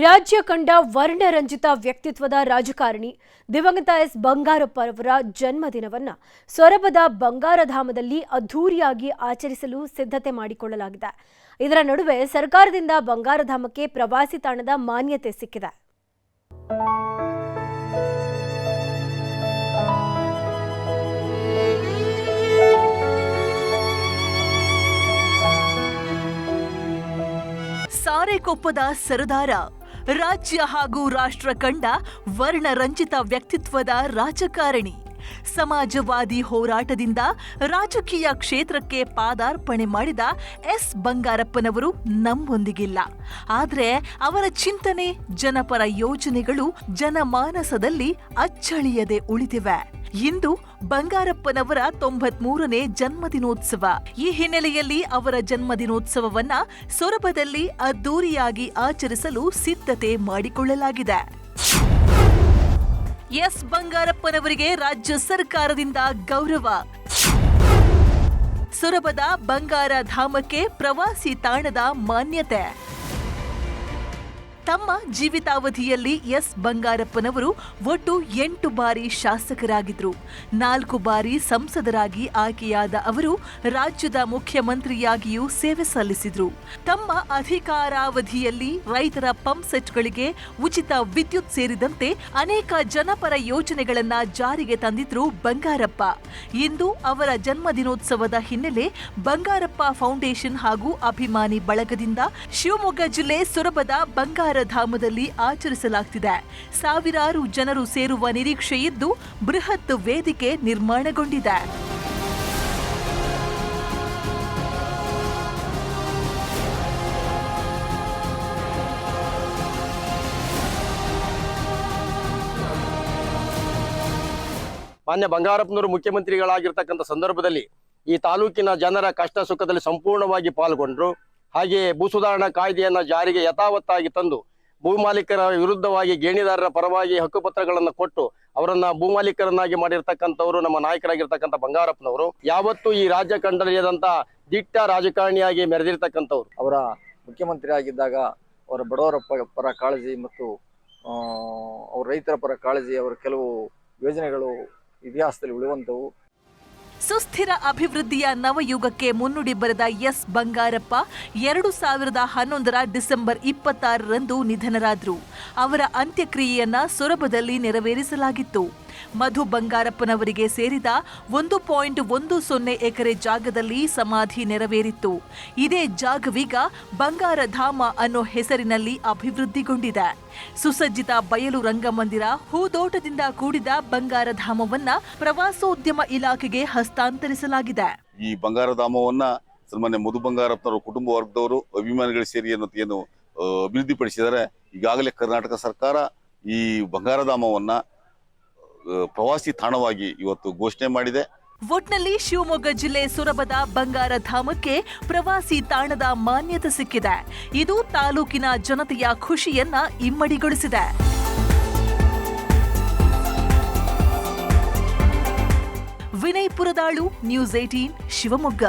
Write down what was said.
ರಾಜ್ಯ ಕಂಡ ವರ್ಣರಂಜಿತ ವ್ಯಕ್ತಿತ್ವದ ರಾಜಕಾರಣಿ ದಿವಂಗತ ಎಸ್ ಬಂಗಾರಪ್ಪ ಅವರ ಜನ್ಮದಿನವನ್ನ ಸೊರಬದ ಬಂಗಾರಧಾಮದಲ್ಲಿ ಅದ್ಧೂರಿಯಾಗಿ ಆಚರಿಸಲು ಸಿದ್ಧತೆ ಮಾಡಿಕೊಳ್ಳಲಾಗಿದೆ. ಇದರ ನಡುವೆ ಸರ್ಕಾರದಿಂದ ಬಂಗಾರಧಾಮಕ್ಕೆ ಪ್ರವಾಸಿ ತಾಣದ ಮಾನ್ಯತೆ ಸಿಕ್ಕಿದೆ. ಸಾರೆಕೊಪ್ಪದ ಸರದಾರ, ರಾಜ್ಯ ಹಾಗೂ ರಾಷ್ಟ್ರ ಕಂಡ ವರ್ಣರಂಜಿತ ವ್ಯಕ್ತಿತ್ವದ ರಾಜಕಾರಣಿ, ಸಮಾಜವಾದಿ ಹೋರಾಟದಿಂದ ರಾಜಕೀಯ ಕ್ಷೇತ್ರಕ್ಕೆ ಪಾದಾರ್ಪಣೆ ಮಾಡಿದ ಎಸ್ ಬಂಗಾರಪ್ಪನವರು ನಮ್ಮೊಂದಿಗಿಲ್ಲ. ಆದರೆ ಅವರ ಚಿಂತನೆ, ಜನಪರ ಯೋಜನೆಗಳು ಜನಮಾನಸದಲ್ಲಿ ಅಚ್ಚಳಿಯದೆ ಉಳಿದಿವೆ. ಇಂದು ಬಂಗಾರಪ್ಪನವರ 93ನೇ ಜನ್ಮದಿನೋತ್ಸವ. ಈ ಹಿನ್ನೆಲೆಯಲ್ಲಿ ಅವರ ಜನ್ಮದಿನೋತ್ಸವವನ್ನ ಸೊರಬದಲ್ಲಿ ಅದ್ದೂರಿಯಾಗಿ ಆಚರಿಸಲು ಸಿದ್ಧತೆ ಮಾಡಿಕೊಳ್ಳಲಾಗಿದೆ. ಎಸ್ ಬಂಗಾರಪ್ಪನವರಿಗೆ ರಾಜ್ಯ ಸರ್ಕಾರದಿಂದ ಗೌರವ. ಸೊರಬದ ಬಂಗಾರಧಾಮಕ್ಕೆ ಪ್ರವಾಸಿ ತಾಣದ ಮಾನ್ಯತೆ. ತಮ್ಮ ಜೀವಿತಾವಧಿಯಲ್ಲಿ ಎಸ್ ಬಂಗಾರಪ್ಪನವರು ಒಟ್ಟು 8 ಬಾರಿ ಶಾಸಕರಾಗಿದ್ರು. 4 ಬಾರಿ ಸಂಸದರಾಗಿ ಆಯ್ಕೆಯಾದ ಅವರು ರಾಜ್ಯದ ಮುಖ್ಯಮಂತ್ರಿಯಾಗಿಯೂ ಸೇವೆ ಸಲ್ಲಿಸಿದ್ರು. ತಮ್ಮ ಅಧಿಕಾರಾವಧಿಯಲ್ಲಿ ರೈತರ ಪಂಪ್ ಸೆಟ್ಗಳಿಗೆ ಉಚಿತ ವಿದ್ಯುತ್ ಸೇರಿದಂತೆ ಅನೇಕ ಜನಪರ ಯೋಜನೆಗಳನ್ನ ಜಾರಿಗೆ ತಂದಿದ್ರು ಬಂಗಾರಪ್ಪ. ಇಂದು ಅವರ ಜನ್ಮದಿನೋತ್ಸವದ ಹಿನ್ನೆಲೆ ಬಂಗಾರಪ್ಪ ಫೌಂಡೇಶನ್ ಹಾಗೂ ಅಭಿಮಾನಿ ಬಳಗದಿಂದ ಶಿವಮೊಗ್ಗ ಜಿಲ್ಲೆ ಸೊರಬದ ಬಂಗಾರಧಾಮದಲ್ಲಿ ಆಚರಿಸಲಾಗುತ್ತಿದೆ. ಸಾವಿರಾರು ಜನರು ಸೇರುವ ನಿರೀಕ್ಷೆ ಇದ್ದು ಬೃಹತ್ ವೇದಿಕೆ ನಿರ್ಮಾಣಗೊಂಡಿದೆ. ಮಾನ್ಯ ಬಂಗಾರಪ್ಪನವರು ಮುಖ್ಯಮಂತ್ರಿಗಳಾಗಿರ್ತಕ್ಕಂಥ ಸಂದರ್ಭದಲ್ಲಿ ಈ ತಾಲೂಕಿನ ಜನರ ಕಷ್ಟ ಸುಖದಲ್ಲಿ ಸಂಪೂರ್ಣವಾಗಿ ಪಾಲ್ಗೊಂಡ್ರು. ಹಾಗೆಯೇ ಭೂ ಸುಧಾರಣಾ ಕಾಯ್ದೆಯನ್ನ ಜಾರಿಗೆ ಯಥಾವತ್ತಾಗಿ ತಂದು ಭೂಮಾಲೀಕರ ವಿರುದ್ಧವಾಗಿ ಗೇಣಿದಾರರ ಪರವಾಗಿ ಹಕ್ಕುಪತ್ರಗಳನ್ನು ಕೊಟ್ಟು ಅವರನ್ನ ಭೂಮಾಲೀಕರನ್ನಾಗಿ ಮಾಡಿರ್ತಕ್ಕಂಥವ್ರು ನಮ್ಮ ನಾಯಕರಾಗಿರ್ತಕ್ಕಂಥ ಬಂಗಾರಪ್ಪನವರು. ಯಾವತ್ತೂ ಈ ರಾಜ್ಯ ಕಂಡರಿಯದಂತ ದಿಟ್ಟ ರಾಜಕಾರಣಿಯಾಗಿ ಮೆರೆದಿರ್ತಕ್ಕಂಥವ್ರು. ಅವರ ಮುಖ್ಯಮಂತ್ರಿ ಆಗಿದ್ದಾಗ ಅವರ ಬಡವರ ಪರ ಕಾಳಜಿ ಮತ್ತು ಅವ್ರ ರೈತರ ಪರ ಕಾಳಜಿ, ಅವರ ಕೆಲವು ಯೋಜನೆಗಳು ಇತಿಹಾಸದಲ್ಲಿ ಉಳಿಯುವಂಥವು. ಸುಸ್ಥಿರ ಅಭಿವೃದ್ಧಿಯ ನವಯುಗಕ್ಕೆ ಮುನ್ನುಡಿ ಬರೆದ ಎಸ್ ಬಂಗಾರಪ್ಪ 2011ರ ಡಿಸೆಂಬರ್ 26ರಂದು ನಿಧನರಾದರು. ಅವರ ಅಂತ್ಯಕ್ರಿಯೆಯನ್ನ ಸೊರಬದಲ್ಲಿ ನೆರವೇರಿಸಲಾಗಿತ್ತು. ಮಧು ಬಂಗಾರಪ್ಪನವರಿಗೆ ಸೇರಿದ 1.10 ಎಕರೆ ಜಾಗದಲ್ಲಿ ಸಮಾಧಿ ನೆರವೇರಿತ್ತು. ಇದೇ ಜಾಗವೀಗ ಬಂಗಾರಧಾಮ ಅನ್ನೋ ಹೆಸರಿನಲ್ಲಿ ಅಭಿವೃದ್ಧಿಗೊಂಡಿದೆ. ಸುಸಜ್ಜಿತ ಬಯಲು ರಂಗಮಂದಿರ, ಹೂದೋಟದಿಂದ ಕೂಡಿದ ಬಂಗಾರಧಾಮವನ್ನ ಪ್ರವಾಸೋದ್ಯಮ ಇಲಾಖೆಗೆ ಹಸ್ತಾಂತರಿಸಲಾಗಿದೆ. ಈ ಬಂಗಾರಧಾಮವನ್ನ ಸನ್ಮಾನ್ಯ ಮಧು ಬಂಗಾರಪ್ಪನವರ ಕುಟುಂಬ ವರ್ಗದವರು, ಅಭಿಮಾನಿಗಳು ಸೇರಿ ಏನು ಅಭಿವೃದ್ಧಿಪಡಿಸಿದ್ದಾರೆ. ಈಗಾಗಲೇ ಕರ್ನಾಟಕ ಸರ್ಕಾರ ಈ ಬಂಗಾರಧಾಮವನ್ನ ಪ್ರವಾಸಿ ತಾಣವಾಗಿ ಇವತ್ತು ಘೋಷಣೆ ಮಾಡಿದೆ. ಒಟ್ನಲ್ಲಿ ಶಿವಮೊಗ್ಗ ಜಿಲ್ಲೆ ಸೊರಬದ ಬಂಗಾರಧಾಮಕ್ಕೆ ಪ್ರವಾಸಿ ತಾಣದ ಮಾನ್ಯತೆ ಸಿಕ್ಕಿದೆ. ಇದು ತಾಲೂಕಿನ ಜನತೆಯ ಖುಷಿಯನ್ನ ಇಮ್ಮಡಿಗೊಳಿಸಿದೆ. ವಿನಯ್ ಪುರದಾಳು, ನ್ಯೂಸ್ 18 ಶಿವಮೊಗ್ಗ.